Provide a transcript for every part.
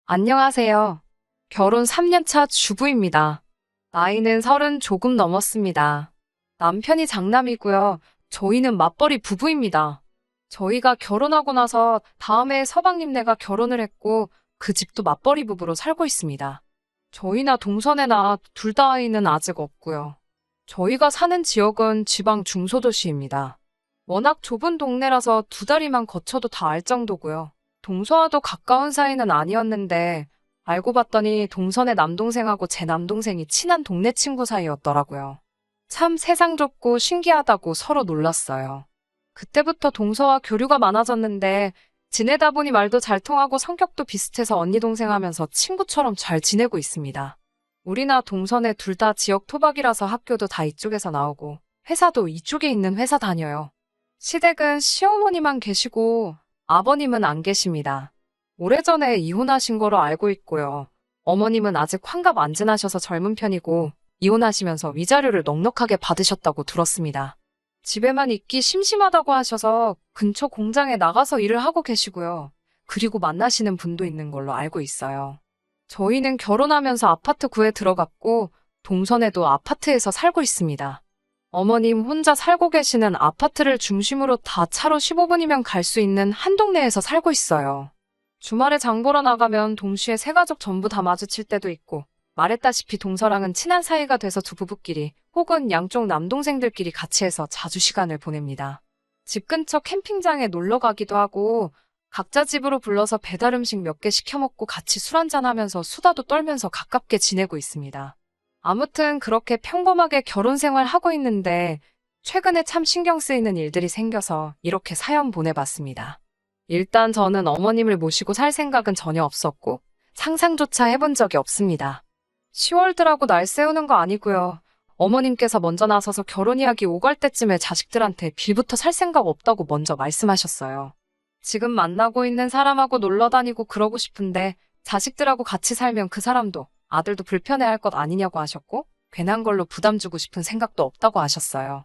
안녕하세요. 결혼 3년차 주부입니다. 나이는 30 조금 넘었습니다. 남편이 장남이고요. 저희는 맞벌이 부부입니다. 저희가 결혼하고 나서 다음해 서방님네가 결혼을 했고 그 집도 맞벌이 부부로 살고 있습니다. 저희나 동서애나 둘 다 아이는 아직 없고요. 저희가 사는 지역은 지방 중소도시입니다. 워낙 좁은 동네라서 두 다리만 거쳐도 다 알 정도고요. 동서와도 가까운 사이는 아니었는데 알고 봤더니 동선의 남동생하고 제 남동생이 친한 동네 친구 사이였더라고요. 참 세상 좁고 신기하다고 서로 놀랐어요. 그때부터 동서와 교류가 많아졌는데 지내다 보니 말도 잘 통하고 성격도 비슷해서 언니 동생 하면서 친구처럼 잘 지내고 있습니다. 우리나 동선에 둘 다 지역 토박이라서 학교도 다 이쪽에서 나오고 회사도 이쪽에 있는 회사 다녀요. 시댁은 시어머니만 계시고 아버님은 안 계십니다. 오래전에 이혼하신 거로 알고 있고요. 어머님은 아직 환갑 안 지나셔서 젊은 편이고 이혼하시면서 위자료를 넉넉하게 받으셨다고 들었습니다. 집에만 있기 심심하다고 하셔서 근처 공장에 나가서 일을 하고 계시고요. 그리고 만나시는 분도 있는 걸로 알고 있어요. 저희는 결혼하면서 아파트 구에 들어갔고 동선에도 아파트에서 살고 있습니다. 어머님 혼자 살고 계시는 아파트를 중심으로 다 차로 15분이면 갈 수 있는 한 동네에서 살고 있어요. 주말에 장 보러 나가면 동시에 세 가족 전부 다 마주칠 때도 있고 말했다시피 동서랑은 친한 사이가 돼서 두 부부끼리 혹은 양쪽 남동생들끼리 같이 해서 자주 시간을 보냅니다. 집 근처 캠핑장에 놀러 가기도 하고 각자 집으로 불러서 배달 음식 몇 개 시켜 먹고 같이 술 한잔 하면서 수다도 떨면서 가깝게 지내고 있습니다. 아무튼 그렇게 평범하게 결혼 생활 하고 있는데 최근에 참 신경 쓰이는 일들이 생겨서 이렇게 사연 보내봤습니다. 일단 저는 어머님을 모시고 살 생각은 전혀 없었고 상상조차 해본 적이 없습니다. 시월드라고 날 세우는 거 아니고요. 어머님께서 먼저 나서서 결혼 이야기 오갈 때쯤에 자식들한테 빌부터 살 생각 없다고 먼저 말씀하셨어요. 지금 만나고 있는 사람하고 놀러 다니고 그러고 싶은데 자식들하고 같이 살면 그 사람도 아들도 불편해할 것 아니냐고 하셨고 괜한 걸로 부담 주고 싶은 생각도 없다고 하셨어요.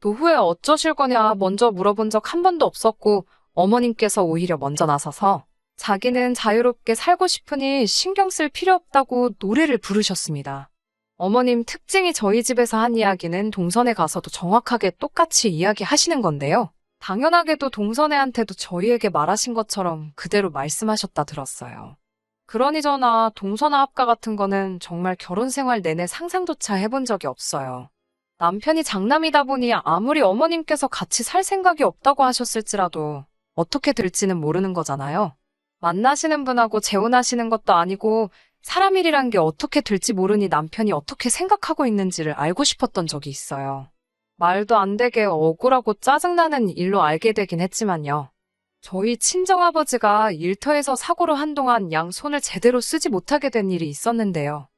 노후에 어쩌실 거냐 먼저 물어본 적 한 번도 없었고 어머님께서 오히려 먼저 나서서 자기는 자유롭게 살고 싶으니 신경 쓸 필요 없다고 노래를 부르셨습니다. 어머님 특징이 저희 집에서 한 이야기는 동선에 가서도 정확하게 똑같이 이야기하시는 건데요. 당연하게도 동선애한테도 저희에게 말하신 것처럼 그대로 말씀하셨다 들었어요. 그러니 저나 동서나 합가 같은 거는 정말 결혼 생활 내내 상상조차 해본 적이 없어요. 남편이 장남이다 보니 아무리 어머님께서 같이 살 생각이 없다고 하셨을지라도 어떻게 될지는 모르는 거잖아요. 만나시는 분하고 재혼하시는 것도 아니고 사람 일이란 게 어떻게 될지 모르니 남편이 어떻게 생각하고 있는지를 알고 싶었던 적이 있어요. 말도 안 되게 억울하고 짜증나는 일로 알게 되긴 했지만요. 저희 친정아버지가 일터에서 사고로 한동안 양 손을 제대로 쓰지 못하게 된 일이 있었는데요.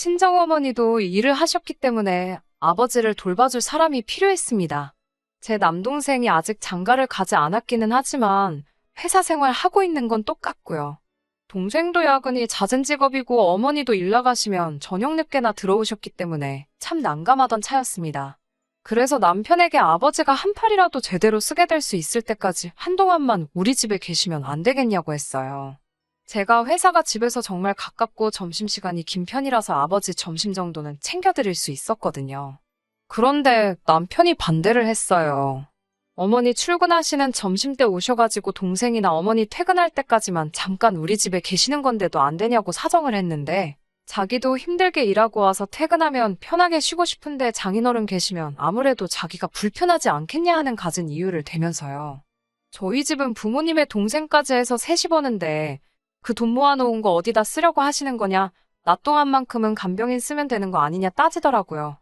친정어머니도 일을 하셨기 때문에 아버지를 돌봐줄 사람이 필요했습니다. 제 남동생이 아직 장가를 가지 않았기는 하지만 회사 생활 하고 있는 건 똑같고요. 동생도 야근이 잦은 직업이고 어머니도 일 나가시면 저녁 늦게나 들어오셨기 때문에 참 난감하던 차였습니다. 그래서 남편에게 아버지가 한 팔이라도 제대로 쓰게 될 수 있을 때까지 한동안만 우리 집에 계시면 안 되겠냐고 했어요. 제가 회사가 집에서 정말 가깝고 점심시간이 긴 편이라서 아버지 점심 정도는 챙겨드릴 수 있었거든요. 그런데 남편이 반대를 했어요. 어머니 출근하시는 점심때 오셔가지고 동생이나 어머니 퇴근할 때까지만 잠깐 우리 집에 계시는 건데도 안 되냐고 사정을 했는데 자기도 힘들게 일하고 와서 퇴근하면 편하게 쉬고 싶은데 장인어른 계시면 아무래도 자기가 불편하지 않겠냐 하는 가진 이유를 대면서요. 저희 집은 부모님의 동생까지 해서 셋이 버는데 그 돈 모아놓은 거 어디다 쓰려고 하시는 거냐, 나 동안만큼은 간병인 쓰면 되는 거 아니냐 따지더라고요.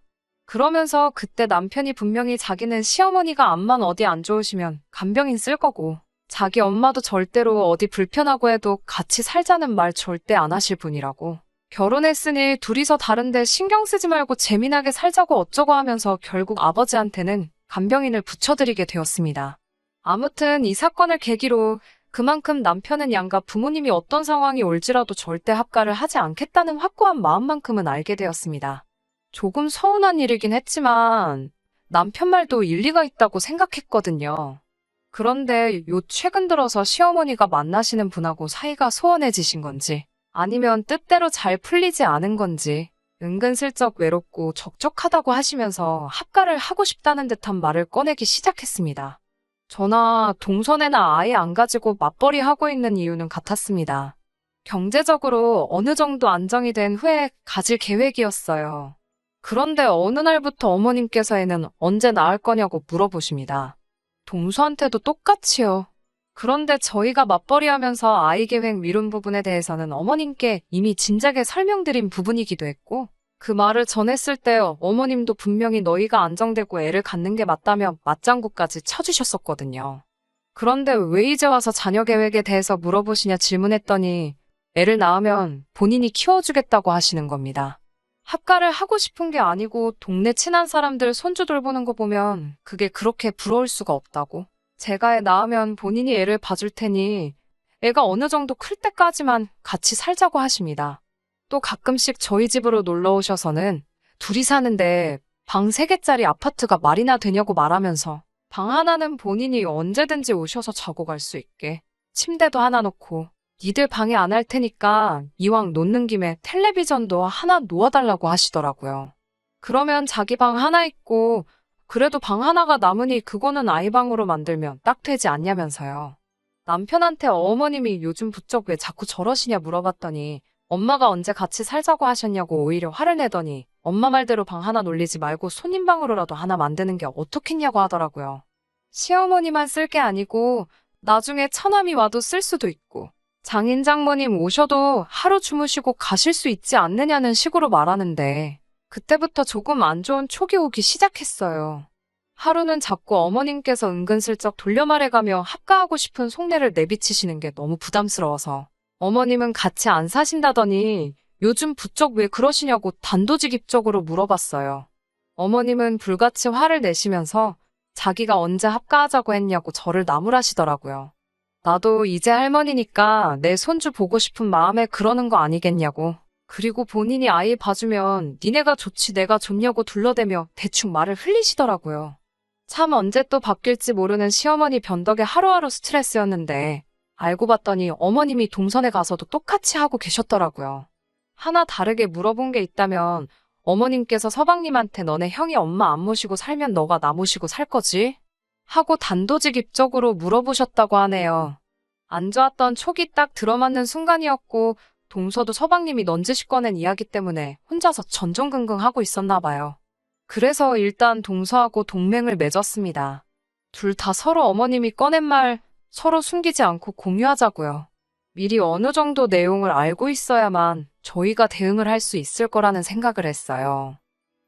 그러면서 그때 남편이 분명히 자기는 시어머니가 암만 어디 안 좋으시면 간병인 쓸 거고 자기 엄마도 절대로 어디 불편하고 해도 같이 살자는 말 절대 안 하실 분이라고. 결혼했으니 둘이서 다른데 신경 쓰지 말고 재미나게 살자고 어쩌고 하면서 결국 아버지한테는 간병인을 붙여드리게 되었습니다. 아무튼 이 사건을 계기로 그만큼 남편은 양가 부모님이 어떤 상황이 올지라도 절대 합가를 하지 않겠다는 확고한 마음만큼은 알게 되었습니다. 조금 서운한 일이긴 했지만 남편 말도 일리가 있다고 생각했거든요. 그런데 최근 들어서 시어머니가 만나시는 분하고 사이가 소원해지신 건지 아니면 뜻대로 잘 풀리지 않은 건지 은근슬쩍 외롭고 적적하다고 하시면서 합가를 하고 싶다는 듯한 말을 꺼내기 시작했습니다. 저나 동선에나 아예 안 가지고 맞벌이 하고 있는 이유는 같았습니다. 경제적으로 어느 정도 안정이 된 후에 가질 계획이었어요. 그런데 어느 날부터 어머님께서 애는 언제 낳을 거냐고 물어보십니다. 동서한테도 똑같이요. 그런데 저희가 맞벌이 하면서 아이 계획 미룬 부분에 대해서는 어머님께 이미 진작에 설명드린 부분이기도 했고, 그 말을 전했을 때 어머님도 분명히 너희가 안정되고 애를 갖는 게 맞다며 맞장구까지 쳐주셨었거든요. 그런데 왜 이제 와서 자녀 계획에 대해서 물어보시냐 질문했더니 애를 낳으면 본인이 키워주겠다고 하시는 겁니다. 합가를 하고 싶은 게 아니고 동네 친한 사람들 손주 돌보는 거 보면 그게 그렇게 부러울 수가 없다고. 제가 애 낳으면 본인이 애를 봐줄 테니 애가 어느 정도 클 때까지만 같이 살자고 하십니다. 또 가끔씩 저희 집으로 놀러 오셔서는 둘이 사는데 방 3개짜리 아파트가 말이나 되냐고 말하면서 방 하나는 본인이 언제든지 오셔서 자고 갈 수 있게 침대도 하나 놓고 니들 방에 안 할 테니까 이왕 놓는 김에 텔레비전도 하나 놓아달라고 하시더라고요. 그러면 자기 방 하나 있고 그래도 방 하나가 남으니 그거는 아이 방으로 만들면 딱 되지 않냐면서요. 남편한테 어머님이 요즘 부쩍 왜 자꾸 저러시냐 물어봤더니 엄마가 언제 같이 살자고 하셨냐고 오히려 화를 내더니 엄마 말대로 방 하나 놀리지 말고 손님방으로라도 하나 만드는 게 어떻겠냐고 하더라고요. 시어머니만 쓸 게 아니고 나중에 처남이 와도 쓸 수도 있고 장인 장모님 오셔도 하루 주무시고 가실 수 있지 않느냐는 식으로 말하는데 그때부터 조금 안 좋은 촉이 오기 시작했어요. 하루는 자꾸 어머님께서 은근슬쩍 돌려 말해가며 합가하고 싶은 속내를 내비치시는 게 너무 부담스러워서 어머님은 같이 안 사신다더니 요즘 부쩍 왜 그러시냐고 단도직입적으로 물어봤어요. 어머님은 불같이 화를 내시면서 자기가 언제 합가하자고 했냐고 저를 나무라시더라고요. 나도 이제 할머니니까 내 손주 보고 싶은 마음에 그러는 거 아니겠냐고. 그리고 본인이 아이 봐주면 니네가 좋지 내가 좋냐고 둘러대며 대충 말을 흘리시더라고요. 참 언제 또 바뀔지 모르는 시어머니 변덕에 하루하루 스트레스였는데 알고 봤더니 어머님이 동선에 가서도 똑같이 하고 계셨더라고요. 하나 다르게 물어본 게 있다면 어머님께서 서방님한테 너네 형이 엄마 안 모시고 살면 너가 나 모시고 살 거지? 하고 단도직입적으로 물어보셨다고 하네요. 안 좋았던 촉이 딱 들어맞는 순간이었고 동서도 서방님이 넌지시 꺼낸 이야기 때문에 혼자서 전전긍긍하고 있었나 봐요. 그래서 일단 동서하고 동맹을 맺었습니다. 둘 다 서로 어머님이 꺼낸 말 서로 숨기지 않고 공유하자고요. 미리 어느 정도 내용을 알고 있어야만 저희가 대응을 할 수 있을 거라는 생각을 했어요.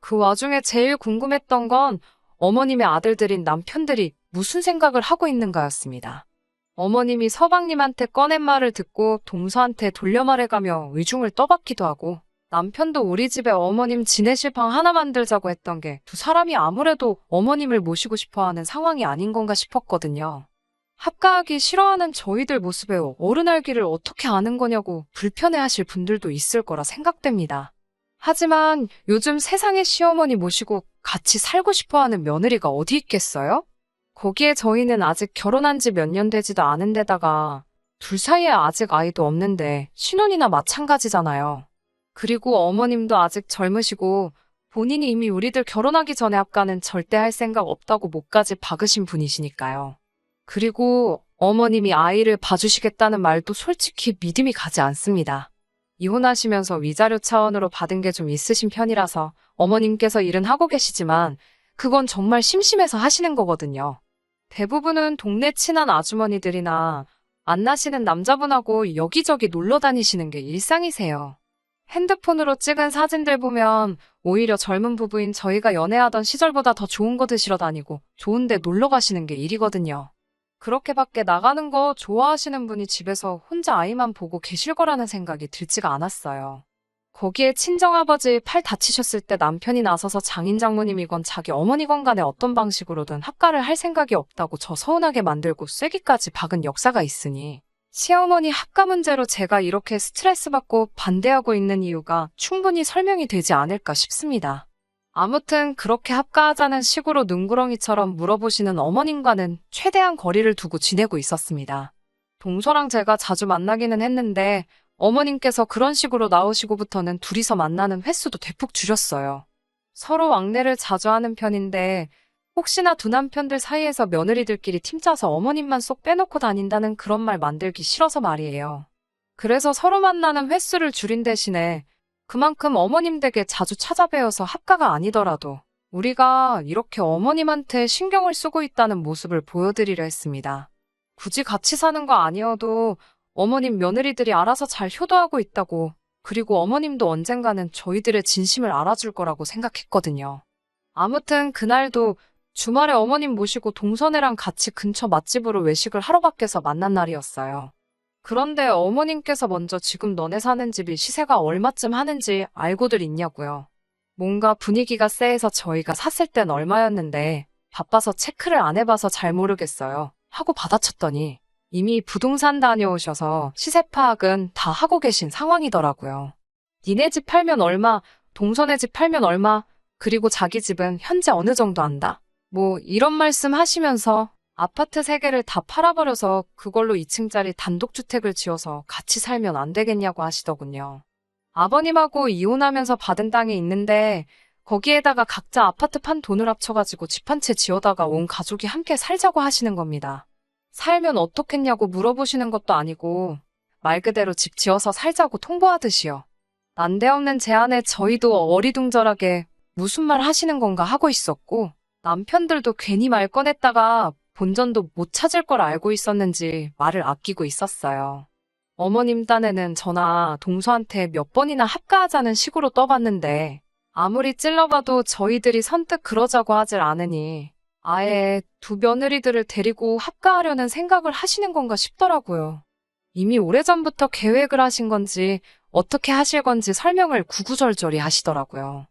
그 와중에 제일 궁금했던 건 어머님의 아들들인 남편들이 무슨 생각을 하고 있는가였습니다. 어머님이 서방님한테 꺼낸 말을 듣고 동서한테 돌려 말해가며 의중을 떠받기도 하고 남편도 우리 집에 어머님 지내실 방 하나 만들자고 했던 게 두 사람이 아무래도 어머님을 모시고 싶어하는 상황이 아닌 건가 싶었거든요. 합가하기 싫어하는 저희들 모습에 어른 알기를 어떻게 아는 거냐고 불편해하실 분들도 있을 거라 생각됩니다. 하지만 요즘 세상에 시어머니 모시고 같이 살고 싶어하는 며느리가 어디 있겠어요? 거기에 저희는 아직 결혼한 지 몇 년 되지도 않은 데다가 둘 사이에 아직 아이도 없는데 신혼이나 마찬가지잖아요. 그리고 어머님도 아직 젊으시고 본인이 이미 우리들 결혼하기 전에 합가는 절대 할 생각 없다고 목까지 박으신 분이시니까요. 그리고 어머님이 아이를 봐주시겠다는 말도 솔직히 믿음이 가지 않습니다. 이혼하시면서 위자료 차원으로 받은 게 좀 있으신 편이라서 어머님께서 일은 하고 계시지만 그건 정말 심심해서 하시는 거거든요. 대부분은 동네 친한 아주머니들이나 안 나시는 남자분하고 여기저기 놀러 다니시는 게 일상이세요. 핸드폰으로 찍은 사진들 보면 오히려 젊은 부부인 저희가 연애하던 시절보다 더 좋은 거 드시러 다니고 좋은데 놀러 가시는 게 일이거든요. 그렇게 밖에 나가는 거 좋아하시는 분이 집에서 혼자 아이만 보고 계실 거라는 생각이 들지가 않았어요. 거기에 친정아버지 팔 다치셨을 때 남편이 나서서 장인 장모님이건 자기 어머니건 간에 어떤 방식으로든 합가를 할 생각이 없다고 저 서운하게 만들고 쐐기까지 박은 역사가 있으니 시어머니 합가 문제로 제가 이렇게 스트레스 받고 반대하고 있는 이유가 충분히 설명이 되지 않을까 싶습니다. 아무튼 그렇게 합가하자는 식으로 눈구렁이처럼 물어보시는 어머님과는 최대한 거리를 두고 지내고 있었습니다. 동서랑 제가 자주 만나기는 했는데 어머님께서 그런 식으로 나오시고부터는 둘이서 만나는 횟수도 대폭 줄였어요. 서로 왕래를 자주 하는 편인데 혹시나 두 남편들 사이에서 며느리들끼리 팀 짜서 어머님만 쏙 빼놓고 다닌다는 그런 말 만들기 싫어서 말이에요. 그래서 서로 만나는 횟수를 줄인 대신에 그만큼 어머님 댁에 자주 찾아뵈어서 합가가 아니더라도 우리가 이렇게 어머님한테 신경을 쓰고 있다는 모습을 보여드리려 했습니다. 굳이 같이 사는 거 아니어도 어머님 며느리들이 알아서 잘 효도하고 있다고, 그리고 어머님도 언젠가는 저희들의 진심을 알아줄 거라고 생각했거든요. 아무튼 그날도 주말에 어머님 모시고 동선애랑 같이 근처 맛집으로 외식을 하러 밖에서 만난 날이었어요. 그런데 어머님께서 먼저 지금 너네 사는 집이 시세가 얼마쯤 하는지 알고들 있냐고요. 뭔가 분위기가 쎄해서 저희가 샀을 땐 얼마였는데 바빠서 체크를 안 해봐서 잘 모르겠어요 하고 받아쳤더니 이미 부동산 다녀오셔서 시세 파악은 다 하고 계신 상황이더라고요. 니네 집 팔면 얼마, 동선의 집 팔면 얼마, 그리고 자기 집은 현재 어느 정도 한다. 뭐 이런 말씀 하시면서 아파트 3개를 다 팔아버려서 그걸로 2층짜리 단독주택을 지어서 같이 살면 안 되겠냐고 하시더군요. 아버님하고 이혼하면서 받은 땅이 있는데 거기에다가 각자 아파트 판 돈을 합쳐가지고 집 한 채 지어다가 온 가족이 함께 살자고 하시는 겁니다. 살면 어떻겠냐고 물어보시는 것도 아니고 말 그대로 집 지어서 살자고 통보하듯이요. 난데없는 제안에 저희도 어리둥절하게 무슨 말 하시는 건가 하고 있었고 남편들도 괜히 말 꺼냈다가 본전도 못 찾을 걸 알고 있었는지 말을 아끼고 있었어요. 어머님 딴에는 저나 동서한테 몇 번이나 합가하자는 식으로 떠봤는데 아무리 찔러봐도 저희들이 선뜻 그러자고 하질 않으니 아예 두 며느리들을 데리고 합가하려는 생각을 하시는 건가 싶더라고요. 이미 오래전부터 계획을 하신 건지 어떻게 하실 건지 설명을 구구절절히 하시더라고요.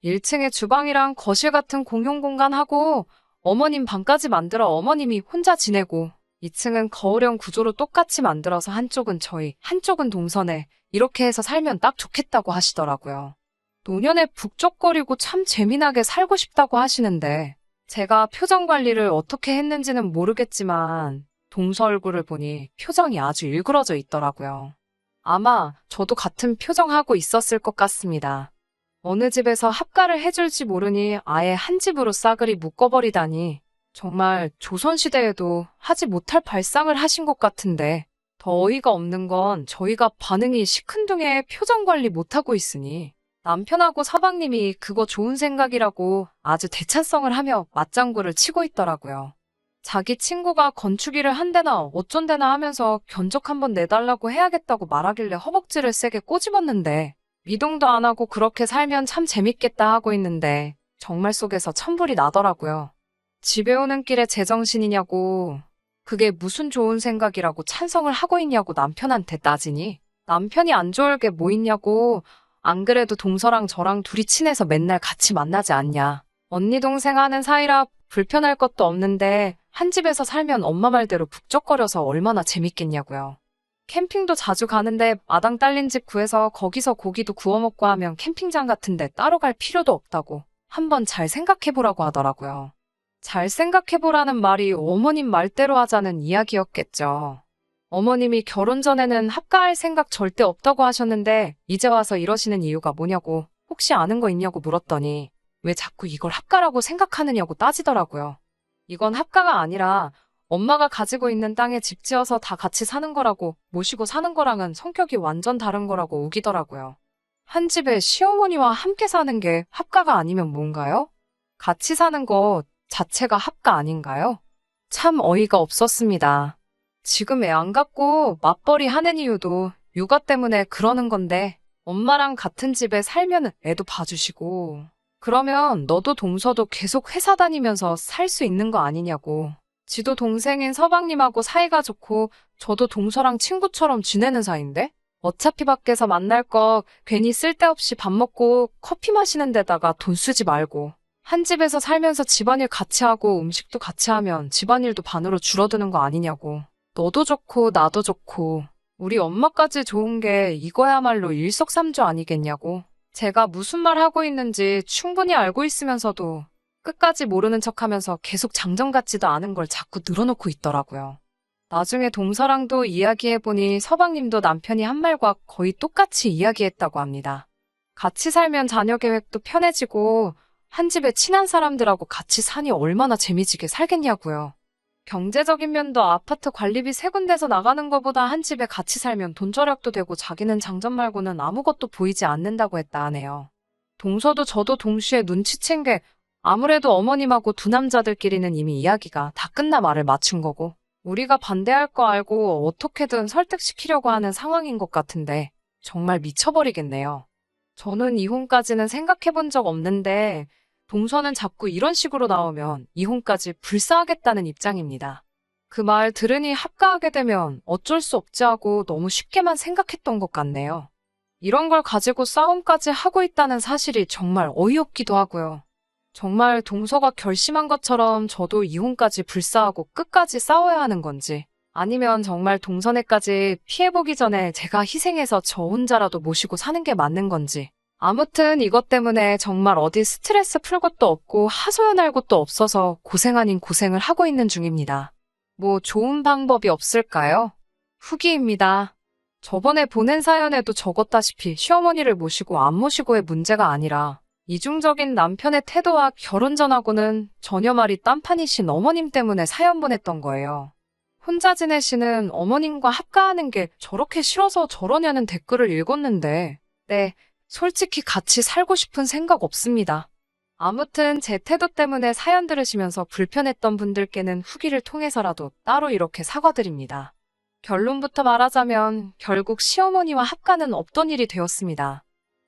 1층에 주방이랑 거실 같은 공용 공간하고 어머님 방까지 만들어 어머님이 혼자 지내고 2층은 거울형 구조로 똑같이 만들어서 한쪽은 저희, 한쪽은 동선에 이렇게 해서 살면 딱 좋겠다고 하시더라고요. 노년에 북적거리고 참 재미나게 살고 싶다고 하시는데 제가 표정 관리를 어떻게 했는지는 모르겠지만 동서 얼굴을 보니 표정이 아주 일그러져 있더라고요. 아마 저도 같은 표정하고 있었을 것 같습니다. 어느 집에서 합가를 해줄지 모르니 아예 한 집으로 싸그리 묶어버리다니 정말 조선시대에도 하지 못할 발상을 하신 것 같은데 더 어이가 없는 건 저희가 반응이 시큰둥해 표정 관리 못하고 있으니 남편하고 서방님이 그거 좋은 생각이라고 아주 대찬성을 하며 맞장구를 치고 있더라고요. 자기 친구가 건축일을 한대나 어쩐대나 하면서 견적 한번 내달라고 해야겠다고 말하길래 허벅지를 세게 꼬집었는데 미동도 안 하고 그렇게 살면 참 재밌겠다 하고 있는데 정말 속에서 천불이 나더라고요. 집에 오는 길에 제정신이냐고 그게 무슨 좋은 생각이라고 찬성을 하고 있냐고 남편한테 따지니 남편이 안 좋을 게 뭐 있냐고 안 그래도 동서랑 저랑 둘이 친해서 맨날 같이 만나지 않냐. 언니 동생 하는 사이라 불편할 것도 없는데 한 집에서 살면 엄마 말대로 북적거려서 얼마나 재밌겠냐고요. 캠핑도 자주 가는데 마당 딸린 집 구해서 거기서 고기도 구워 먹고 하면 캠핑장 같은데 따로 갈 필요도 없다고 한번 잘 생각해보라고 하더라고요. 잘 생각해보라는 말이 어머님 말대로 하자는 이야기였겠죠. 어머님이 결혼 전에는 합가할 생각 절대 없다고 하셨는데 이제 와서 이러시는 이유가 뭐냐고 혹시 아는 거 있냐고 물었더니 왜 자꾸 이걸 합가라고 생각하느냐고 따지더라고요. 이건 합가가 아니라 엄마가 가지고 있는 땅에 집 지어서 다 같이 사는 거라고 모시고 사는 거랑은 성격이 완전 다른 거라고 우기더라고요. 한 집에 시어머니와 함께 사는 게 합가가 아니면 뭔가요? 같이 사는 것 자체가 합가 아닌가요? 참 어이가 없었습니다. 지금 애 안 갖고 맞벌이 하는 이유도 육아 때문에 그러는 건데 엄마랑 같은 집에 살면 애도 봐주시고 그러면 너도 동서도 계속 회사 다니면서 살 수 있는 거 아니냐고. 지도 동생인 서방님하고 사이가 좋고 저도 동서랑 친구처럼 지내는 사이인데 어차피 밖에서 만날 거 괜히 쓸데없이 밥 먹고 커피 마시는 데다가 돈 쓰지 말고 한 집에서 살면서 집안일 같이 하고 음식도 같이 하면 집안일도 반으로 줄어드는 거 아니냐고. 너도 좋고 나도 좋고 우리 엄마까지 좋은 게 이거야말로 일석삼조 아니겠냐고. 제가 무슨 말 하고 있는지 충분히 알고 있으면서도 끝까지 모르는 척하면서 계속 장정 같지도 않은 걸 자꾸 늘어놓고 있더라고요. 나중에 동서랑도 이야기해보니 서방님도 남편이 한 말과 거의 똑같이 이야기했다고 합니다. 같이 살면 자녀 계획도 편해지고 한 집에 친한 사람들하고 같이 사니 얼마나 재미지게 살겠냐고요. 경제적인 면도 아파트 관리비 세 군데서 나가는 것보다 한 집에 같이 살면 돈 절약도 되고 자기는 장점 말고는 아무것도 보이지 않는다고 했다 하네요. 동서도 저도 동시에 눈치챈 게 아무래도 어머님하고 두 남자들끼리는 이미 이야기가 다 끝나 말을 맞춘 거고 우리가 반대할 거 알고 어떻게든 설득시키려고 하는 상황인 것 같은데 정말 미쳐버리겠네요. 저는 이혼까지는 생각해 본 적 없는데 동서는 자꾸 이런 식으로 나오면 이혼까지 불사하겠다는 입장입니다. 그 말 들으니 합가하게 되면 어쩔 수 없지 하고 너무 쉽게만 생각했던 것 같네요. 이런 걸 가지고 싸움까지 하고 있다는 사실이 정말 어이없기도 하고요. 정말 동서가 결심한 것처럼 저도 이혼까지 불사하고 끝까지 싸워야 하는 건지 아니면 정말 동서네까지 피해보기 전에 제가 희생해서 저 혼자라도 모시고 사는 게 맞는 건지 아무튼 이것 때문에 정말 어디 스트레스 풀 것도 없고 하소연할 곳도 없어서 고생 아닌 고생을 하고 있는 중입니다. 뭐 좋은 방법이 없을까요? 후기입니다. 저번에 보낸 사연에도 적었다시피 시어머니를 모시고 안 모시고의 문제가 아니라 이중적인 남편의 태도와 결혼 전하고는 전혀 말이 딴판이신 어머님 때문에 사연 보냈던 거예요. 혼자 지내시는 어머님과 합가하는 게 저렇게 싫어서 저러냐는 댓글을 읽었는데 네, 솔직히 같이 살고 싶은 생각 없습니다. 아무튼 제 태도 때문에 사연 들으시면서 불편했던 분들께는 후기를 통해서라도 따로 이렇게 사과드립니다. 결론부터 말하자면 결국 시어머니와 합가는 없던 일이 되었습니다.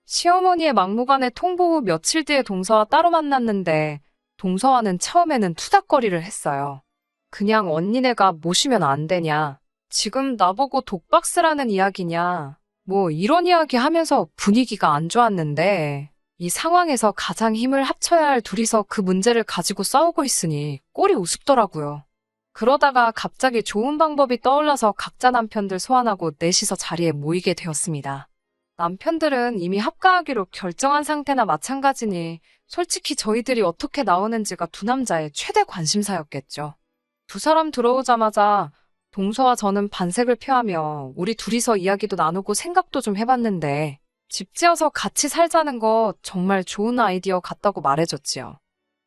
시어머니의 막무가내 통보 후 며칠 뒤에 동서와 따로 만났는데 동서와는 처음에는 투닥거리를 했어요. 그냥 언니네가 모시면 안 되냐? 지금 나보고 독박스라는 이야기냐? 뭐 이런 이야기 하면서 분위기가 안 좋았는데 이 상황에서 가장 힘을 합쳐야 할 둘이서 그 문제를 가지고 싸우고 있으니 꼴이 우습더라고요. 그러다가 갑자기 좋은 방법이 떠올라서 각자 남편들 소환하고 넷이서 자리에 모이게 되었습니다. 남편들은 이미 합가하기로 결정한 상태나 마찬가지니 솔직히 저희들이 어떻게 나오는지가 두 남자의 최대 관심사였겠죠. 두 사람 들어오자마자 동서와 저는 반색을 표하며 우리 둘이서 이야기도 나누고 생각도 좀 해봤는데 집 지어서 같이 살자는 거 정말 좋은 아이디어 같다고 말해줬지요.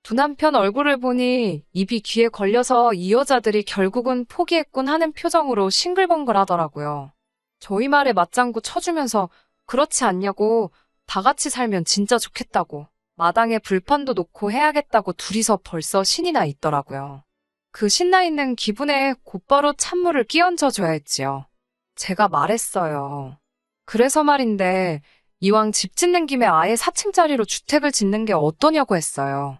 두 남편 얼굴을 보니 입이 귀에 걸려서 이 여자들이 결국은 포기했군 하는 표정으로 싱글벙글 하더라고요. 저희 말에 맞장구 쳐주면서 그렇지 않냐고 다 같이 살면 진짜 좋겠다고 마당에 불판도 놓고 해야겠다고 둘이서 벌써 신이 나 있더라고요. 그 신나 있는 기분에 곧바로 찬물을 끼얹어줘야 했지요. 제가 말했어요. 그래서 말인데 이왕 집 짓는 김에 아예 4층짜리로 주택을 짓는 게 어떠냐고 했어요.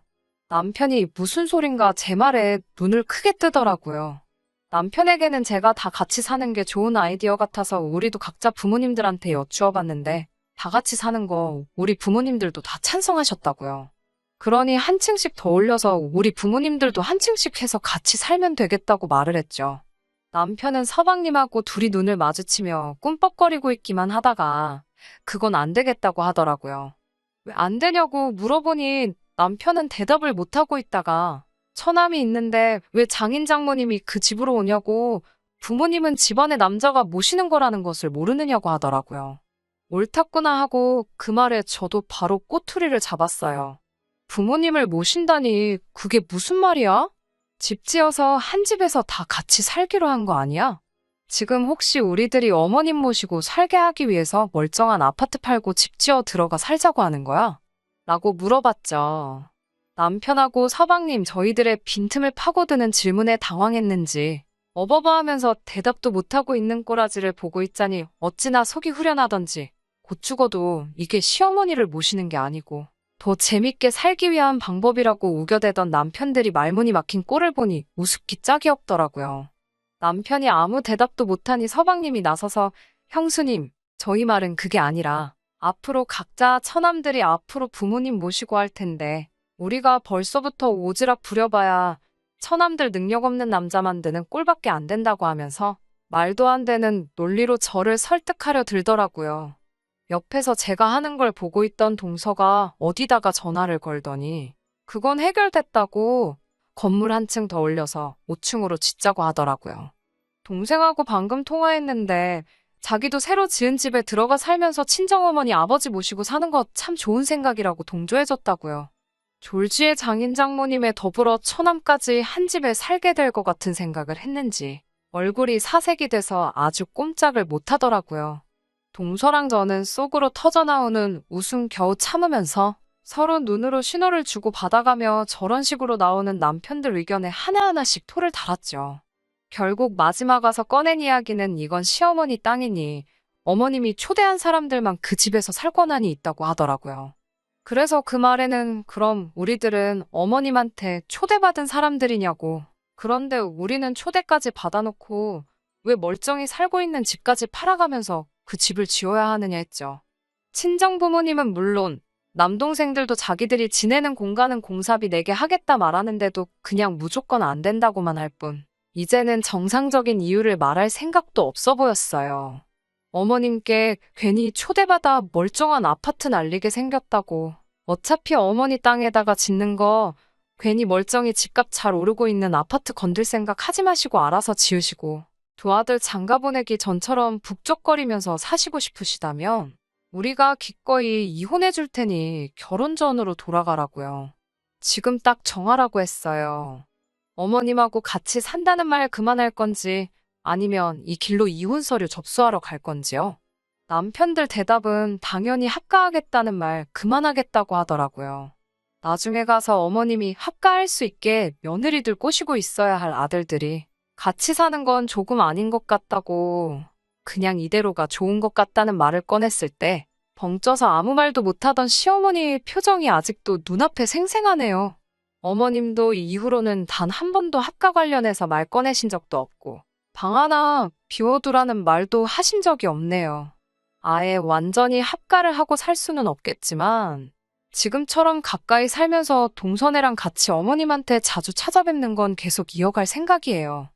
남편이 무슨 소린가 제 말에 눈을 크게 뜨더라고요. 남편에게는 제가 다 같이 사는 게 좋은 아이디어 같아서 우리도 각자 부모님들한테 여쭈어봤는데 다 같이 사는 거 우리 부모님들도 다 찬성하셨다고요. 그러니 한 층씩 더 올려서 우리 부모님들도 한 층씩 해서 같이 살면 되겠다고 말을 했죠. 남편은 서방님하고 둘이 눈을 마주치며 꿈뻑거리고 있기만 하다가 그건 안 되겠다고 하더라고요. 왜 안 되냐고 물어보니 남편은 대답을 못하고 있다가 처남이 있는데 왜 장인 장모님이 그 집으로 오냐고 부모님은 집안에 남자가 모시는 거라는 것을 모르느냐고 하더라고요. 옳았구나 하고 그 말에 저도 바로 꼬투리를 잡았어요. 부모님을 모신다니 그게 무슨 말이야? 집 지어서 한 집에서 다 같이 살기로 한 거 아니야? 지금 혹시 우리들이 어머님 모시고 살게 하기 위해서 멀쩡한 아파트 팔고 집 지어 들어가 살자고 하는 거야? 라고 물어봤죠. 남편하고 서방님 저희들의 빈틈을 파고드는 질문에 당황했는지 어버버하면서 대답도 못하고 있는 꼬라지를 보고 있자니 어찌나 속이 후련하던지 곧 죽어도 이게 시어머니를 모시는 게 아니고 더 재밌게 살기 위한 방법이라고 우겨대던 남편들이 말문이 막힌 꼴을 보니 우습기 짝이 없더라고요. 남편이 아무 대답도 못하니 서방님이 나서서 형수님, 저희 말은 그게 아니라 앞으로 각자 처남들이 앞으로 부모님 모시고 할 텐데 우리가 벌써부터 오지랖 부려봐야 처남들 능력 없는 남자 만드는 꼴밖에 안 된다고 하면서 말도 안 되는 논리로 저를 설득하려 들더라고요. 옆에서 제가 하는 걸 보고 있던 동서가 어디다가 전화를 걸더니 그건 해결됐다고 건물 한 층 더 올려서 5층으로 짓자고 하더라고요. 동생하고 방금 통화했는데 자기도 새로 지은 집에 들어가 살면서 친정어머니 아버지 모시고 사는 거 참 좋은 생각이라고 동조해줬다고요. 졸지에 장인 장모님에 더불어 처남까지 한 집에 살게 될 것 같은 생각을 했는지 얼굴이 사색이 돼서 아주 꼼짝을 못하더라고요. 동서랑 저는 속으로 터져나오는 웃음 겨우 참으면서 서로 눈으로 신호를 주고 받아가며 저런 식으로 나오는 남편들 의견에 하나하나씩 토를 달았죠. 결국 마지막 와서 꺼낸 이야기는 이건 시어머니 땅이니 어머님이 초대한 사람들만 그 집에서 살 권한이 있다고 하더라고요. 그래서 그 말에는 그럼 우리들은 어머님한테 초대받은 사람들이냐고. 그런데 우리는 초대까지 받아놓고 왜 멀쩡히 살고 있는 집까지 팔아가면서 그 집을 지어야 하느냐 했죠. 친정 부모님은 물론 남동생들도 자기들이 지내는 공간은 공사비 내게 하겠다 말하는데도 그냥 무조건 안 된다고만 할 뿐. 이제는 정상적인 이유를 말할 생각도 없어 보였어요. 어머님께 괜히 초대받아 멀쩡한 아파트 날리게 생겼다고. 어차피 어머니 땅에다가 짓는 거 괜히 멀쩡히 집값 잘 오르고 있는 아파트 건들 생각 하지 마시고 알아서 지으시고 두 아들 장가 보내기 전처럼 북적거리면서 사시고 싶으시다면 우리가 기꺼이 이혼해 줄 테니 결혼 전으로 돌아가라고요. 지금 딱 정하라고 했어요. 어머님하고 같이 산다는 말 그만할 건지 아니면 이 길로 이혼 서류 접수하러 갈 건지요. 남편들 대답은 당연히 합가하겠다는 말 그만하겠다고 하더라고요. 나중에 가서 어머님이 합가할 수 있게 며느리들 꼬시고 있어야 할 아들들이 같이 사는 건 조금 아닌 것 같다고 그냥 이대로가 좋은 것 같다는 말을 꺼냈을 때 벙쪄서 아무 말도 못하던 시어머니의 표정이 아직도 눈앞에 생생하네요. 어머님도 이후로는 단 한 번도 합가 관련해서 말 꺼내신 적도 없고 방 하나 비워두라는 말도 하신 적이 없네요. 아예 완전히 합가를 하고 살 수는 없겠지만 지금처럼 가까이 살면서 동서네랑 같이 어머님한테 자주 찾아뵙는 건 계속 이어갈 생각이에요.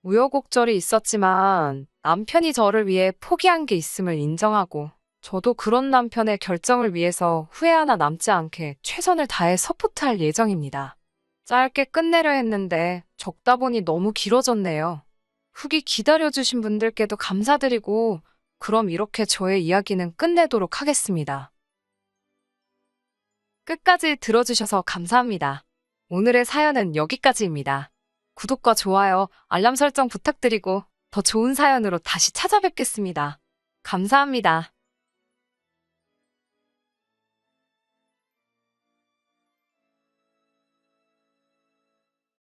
우여곡절이 있었지만 남편이 저를 위해 포기한 게 있음을 인정하고 저도 그런 남편의 결정을 위해서 후회 하나 남지 않게 최선을 다해 서포트할 예정입니다. 짧게 끝내려 했는데 적다 보니 너무 길어졌네요. 후기 기다려주신 분들께도 감사드리고 그럼 이렇게 저의 이야기는 끝내도록 하겠습니다. 끝까지 들어주셔서 감사합니다. 오늘의 사연은 여기까지입니다. 구독과 좋아요, 알람 설정 부탁드리고 더 좋은 사연으로 다시 찾아뵙겠습니다. 감사합니다.